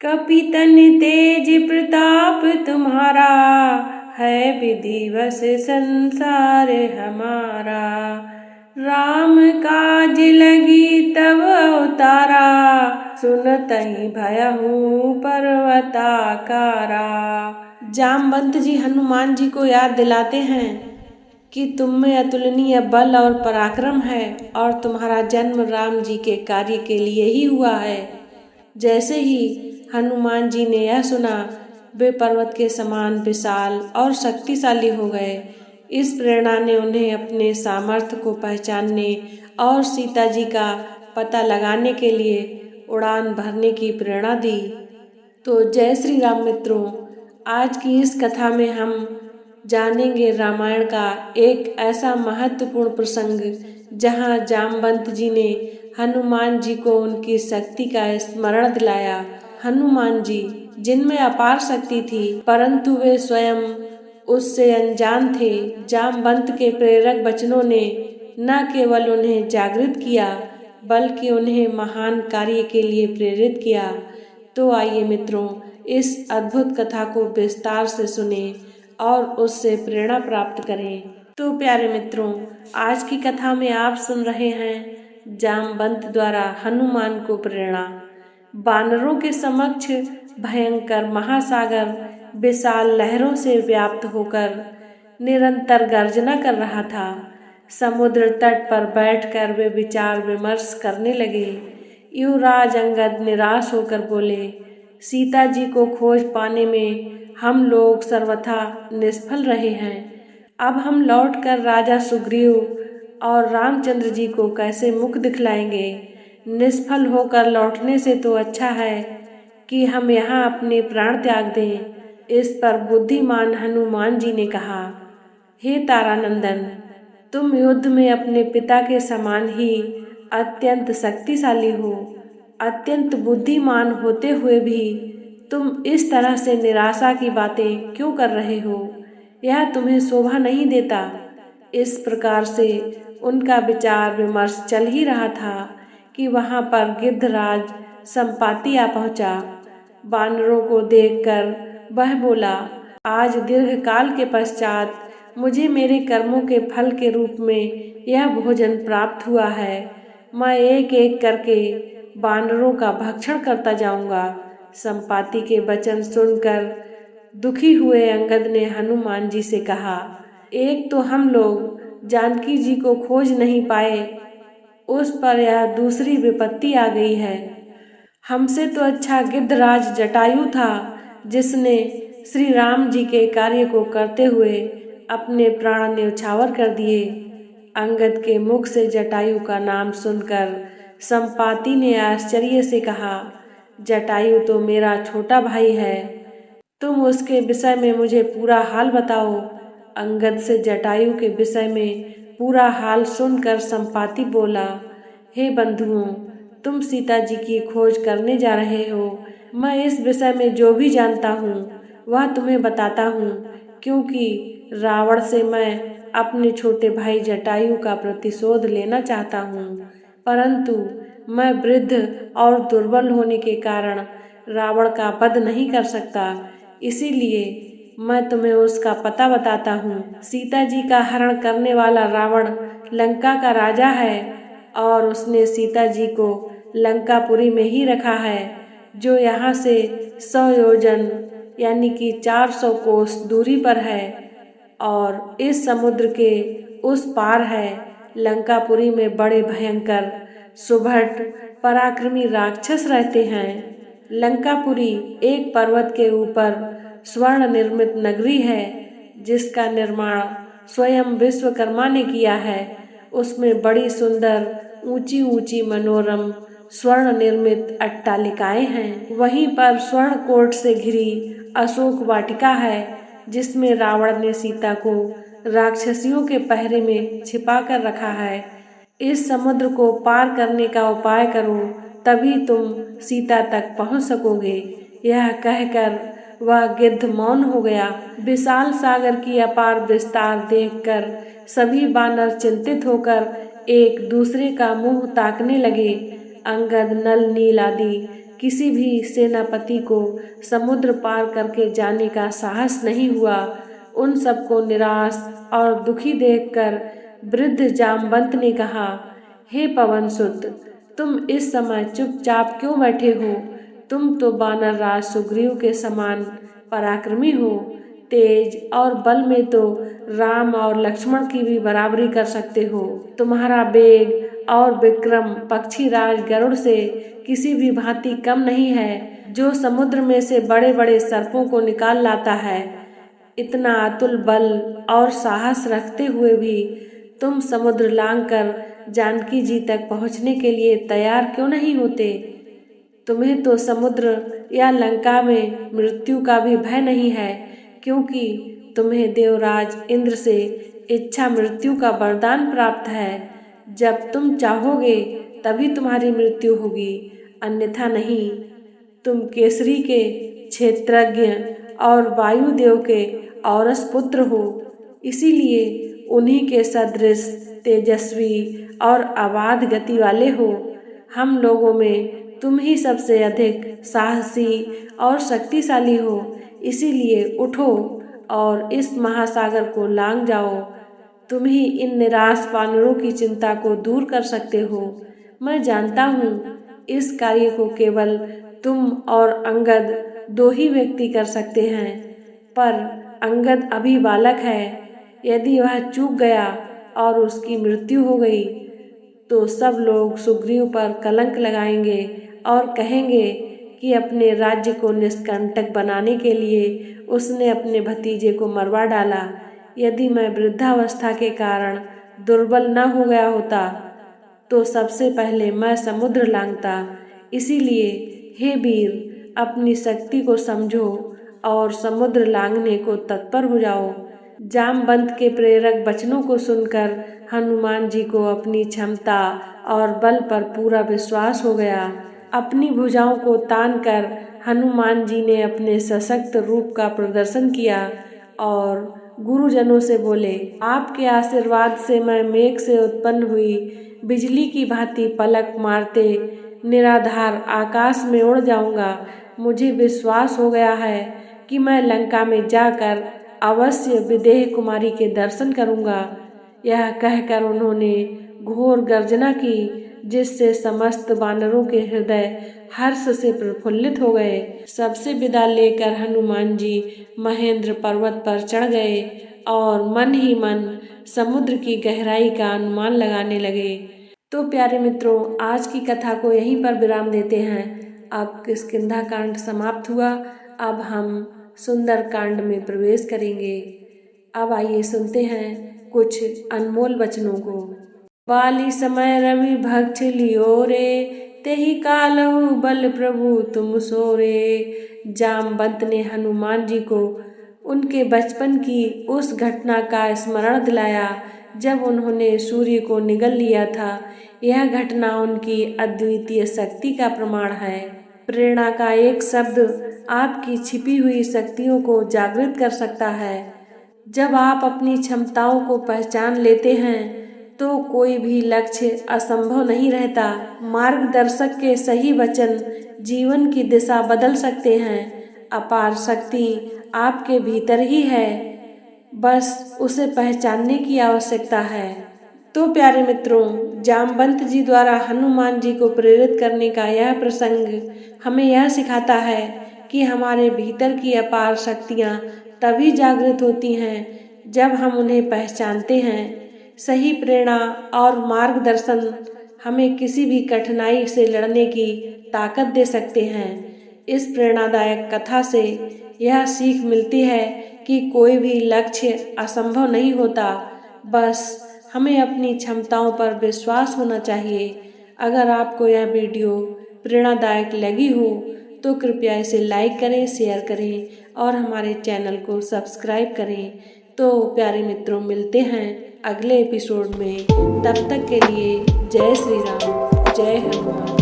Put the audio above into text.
कपितन तेज प्रताप तुम्हारा, है विधिवश संसार हमारा। राम काज लगी तब अवतारा, सुनतहि भयहु पर्वताकारा। जामवंत जी हनुमान जी को याद दिलाते हैं कि तुम में अतुलनीय बल और पराक्रम है और तुम्हारा जन्म राम जी के कार्य के लिए ही हुआ है। जैसे ही हनुमान जी ने यह सुना, वे पर्वत के समान विशाल और शक्तिशाली हो गए। इस प्रेरणा ने उन्हें अपने सामर्थ्य को पहचानने और सीता जी का पता लगाने के लिए उड़ान भरने की प्रेरणा दी। तो जय श्री राम मित्रों, आज की इस कथा में हम जानेंगे रामायण का एक ऐसा महत्वपूर्ण प्रसंग जहां जामवंत जी ने हनुमान जी को उनकी शक्ति का स्मरण दिलाया। हनुमान जी जिनमें अपार शक्ति थी, परंतु वे स्वयं उससे अनजान थे। जामवंत के प्रेरक वचनों ने न केवल उन्हें जागृत किया, बल्कि उन्हें महान कार्य के लिए प्रेरित किया। तो आइए मित्रों, इस अद्भुत कथा को विस्तार से सुने और उससे प्रेरणा प्राप्त करें। तो प्यारे मित्रों, आज की कथा में आप सुन रहे हैं जामवंत द्वारा हनुमान को प्रेरणा। वानरों के समक्ष भयंकर महासागर विशाल लहरों से व्याप्त होकर निरंतर गर्जना कर रहा था। समुद्र तट पर बैठकर वे विचार विमर्श करने लगे। युवराज अंगद निराश होकर बोले, सीता जी को खोज पाने में हम लोग सर्वथा निष्फल रहे हैं। अब हम लौटकर राजा सुग्रीव और रामचंद्र जी को कैसे मुख दिखलाएंगे। निष्फल होकर लौटने से तो अच्छा है कि हम यहाँ अपने प्राण त्याग दें। इस पर बुद्धिमान हनुमान जी ने कहा, हे तारानंदन, तुम युद्ध में अपने पिता के समान ही अत्यंत शक्तिशाली हो। अत्यंत बुद्धिमान होते हुए भी तुम इस तरह से निराशा की बातें क्यों कर रहे हो? यह तुम्हें शोभा नहीं देता। इस प्रकार से उनका विचार विमर्श चल ही रहा था कि वहां पर गिद्धराज संपाति आ पहुंचा। वानरों को देखकर वह बोला, आज दीर्घ काल के पश्चात मुझे मेरे कर्मों के फल के रूप में यह भोजन प्राप्त हुआ है। मैं एक एक करके वानरों का भक्षण करता जाऊंगा। संपाति के वचन सुनकर दुखी हुए अंगद ने हनुमान जी से कहा, एक तो हम लोग जानकी जी को खोज नहीं पाए, उस पर यह दूसरी विपत्ति आ गई है। हमसे तो अच्छा गिद्धराज जटायु था, जिसने श्री राम जी के कार्य को करते हुए अपने प्राण न्यौछावर कर दिए। अंगद के मुख से जटायु का नाम सुनकर संपाति ने आश्चर्य से कहा, जटायु तो मेरा छोटा भाई है, तुम उसके विषय में मुझे पूरा हाल बताओ। अंगद से जटायु के विषय में पूरा हाल सुनकर संपाति बोला, हे बंधुओं, तुम सीता जी की खोज करने जा रहे हो। मैं इस विषय में जो भी जानता हूँ वह तुम्हें बताता हूँ, क्योंकि रावण से मैं अपने छोटे भाई जटायु का प्रतिशोध लेना चाहता हूँ, परंतु मैं वृद्ध और दुर्बल होने के कारण रावण का वध नहीं कर सकता। इसीलिए मैं तुम्हें उसका पता बताता हूँ। सीता जी का हरण करने वाला रावण लंका का राजा है और उसने सीता जी को लंकापुरी में ही रखा है, जो यहाँ से 100 योजन यानी कि 400 कोस दूरी पर है और इस समुद्र के उस पार है। लंकापुरी में बड़े भयंकर सुभट पराक्रमी राक्षस रहते हैं। लंकापुरी एक पर्वत के ऊपर स्वर्ण निर्मित नगरी है, जिसका निर्माण स्वयं विश्वकर्मा ने किया है। उसमें बड़ी सुंदर ऊंची ऊंची मनोरम स्वर्ण निर्मित अट्टालिकाएं हैं। वहीं पर स्वर्ण कोट से घिरी अशोक वाटिका है, जिसमें रावण ने सीता को राक्षसियों के पहरे में छिपा कर रखा है। इस समुद्र को पार करने का उपाय करो, तभी तुम सीता तक पहुंच सकोगे। यह कहकर वह गिद्ध मौन हो गया। विशाल सागर की अपार विस्तार देखकर सभी बानर चिंतित होकर एक दूसरे का मुंह ताकने लगे। अंगद, नल, नील आदि किसी भी सेनापति को समुद्र पार करके जाने का साहस नहीं हुआ। उन सबको निराश और दुखी देखकर वृद्ध जामवंत ने कहा, हे पवनसुत, तुम इस समय चुपचाप क्यों बैठे हो? तुम तो वानर राज सुग्रीव के समान पराक्रमी हो। तेज और बल में तो राम और लक्ष्मण की भी बराबरी कर सकते हो। तुम्हारा वेग और विक्रम पक्षी राज गरुड़ से किसी भी भांति कम नहीं है, जो समुद्र में से बड़े बड़े सर्पों को निकाल लाता है। इतना अतुल बल और साहस रखते हुए भी तुम समुद्र लांघकर जानकी जी तक पहुंचने के लिए तैयार क्यों नहीं होते? तुम्हें तो समुद्र या लंका में मृत्यु का भी भय नहीं है, क्योंकि तुम्हें देवराज इंद्र से इच्छा मृत्यु का वरदान प्राप्त है। जब तुम चाहोगे तभी तुम्हारी मृत्यु होगी, अन्यथा नहीं। तुम केसरी के क्षेत्रज्ञ और वायुदेव के औरस पुत्र हो, इसीलिए उन्हीं के सदृश तेजस्वी और अबाध गति वाले हो। हम लोगों में तुम ही सबसे अधिक साहसी और शक्तिशाली हो, इसीलिए उठो और इस महासागर को लांघ जाओ। तुम ही इन निराश वानरों की चिंता को दूर कर सकते हो। मैं जानता हूँ इस कार्य को केवल तुम और अंगद दो ही व्यक्ति कर सकते हैं, पर अंगद अभी बालक है। यदि वह चूक गया और उसकी मृत्यु हो गई तो सब लोग सुग्रीव पर कलंक लगाएंगे और कहेंगे कि अपने राज्य को निष्कंटक बनाने के लिए उसने अपने भतीजे को मरवा डाला। यदि मैं वृद्धावस्था के कारण दुर्बल न हो गया होता तो सबसे पहले मैं समुद्र लांघता। इसीलिए हे वीर, अपनी शक्ति को समझो और समुद्र लांघने को तत्पर हो जाओ। जामवंत के प्रेरक वचनों को सुनकर हनुमान जी को अपनी क्षमता और बल पर पूरा विश्वास हो गया। अपनी भुजाओं को तानकर हनुमान जी ने अपने सशक्त रूप का प्रदर्शन किया और गुरुजनों से बोले, आपके आशीर्वाद से मैं मेघ से उत्पन्न हुई बिजली की भांति पलक मारते निराधार आकाश में उड़ जाऊंगा। मुझे विश्वास हो गया है कि मैं लंका में जाकर अवश्य विदेह कुमारी के दर्शन करूंगा। यह कहकर उन्होंने घोर गर्जना की, जिससे समस्त वानरों के हृदय हर्ष से प्रफुल्लित हो गए। सबसे विदा लेकर हनुमान जी महेंद्र पर्वत पर चढ़ गए और मन ही मन समुद्र की गहराई का अनुमान लगाने लगे। तो प्यारे मित्रों, आज की कथा को यहीं पर विराम देते हैं। अब किष्किंधा कांड समाप्त हुआ। अब हम सुंदर कांड में प्रवेश करेंगे। अब आइए सुनते हैं कुछ अनमोल वचनों को। बाली समय रवि भक्ष लियो रे, तेहि कालहु बल प्रभु तुम सोरे। जामवंत ने हनुमान जी को उनके बचपन की उस घटना का स्मरण दिलाया जब उन्होंने सूर्य को निगल लिया था। यह घटना उनकी अद्वितीय शक्ति का प्रमाण है। प्रेरणा का एक शब्द आपकी छिपी हुई शक्तियों को जागृत कर सकता है। जब आप अपनी क्षमताओं को पहचान लेते हैं तो कोई भी लक्ष्य असंभव नहीं रहता। मार्गदर्शक के सही वचन जीवन की दिशा बदल सकते हैं। अपार शक्ति आपके भीतर ही है, बस उसे पहचानने की आवश्यकता है। तो प्यारे मित्रों, जामवंत जी द्वारा हनुमान जी को प्रेरित करने का यह प्रसंग हमें यह सिखाता है कि हमारे भीतर की अपार शक्तियाँ तभी जागृत होती हैं जब हम उन्हें पहचानते हैं। सही प्रेरणा और मार्गदर्शन हमें किसी भी कठिनाई से लड़ने की ताकत दे सकते हैं। इस प्रेरणादायक कथा से यह सीख मिलती है कि कोई भी लक्ष्य असंभव नहीं होता, बस हमें अपनी क्षमताओं पर विश्वास होना चाहिए। अगर आपको यह वीडियो प्रेरणादायक लगी हो तो कृपया इसे लाइक करें, शेयर करें और हमारे चैनल को सब्सक्राइब करें। तो प्यारे मित्रों, मिलते हैं अगले एपिसोड में। तब तक के लिए जय श्री राम, जय हनुमान।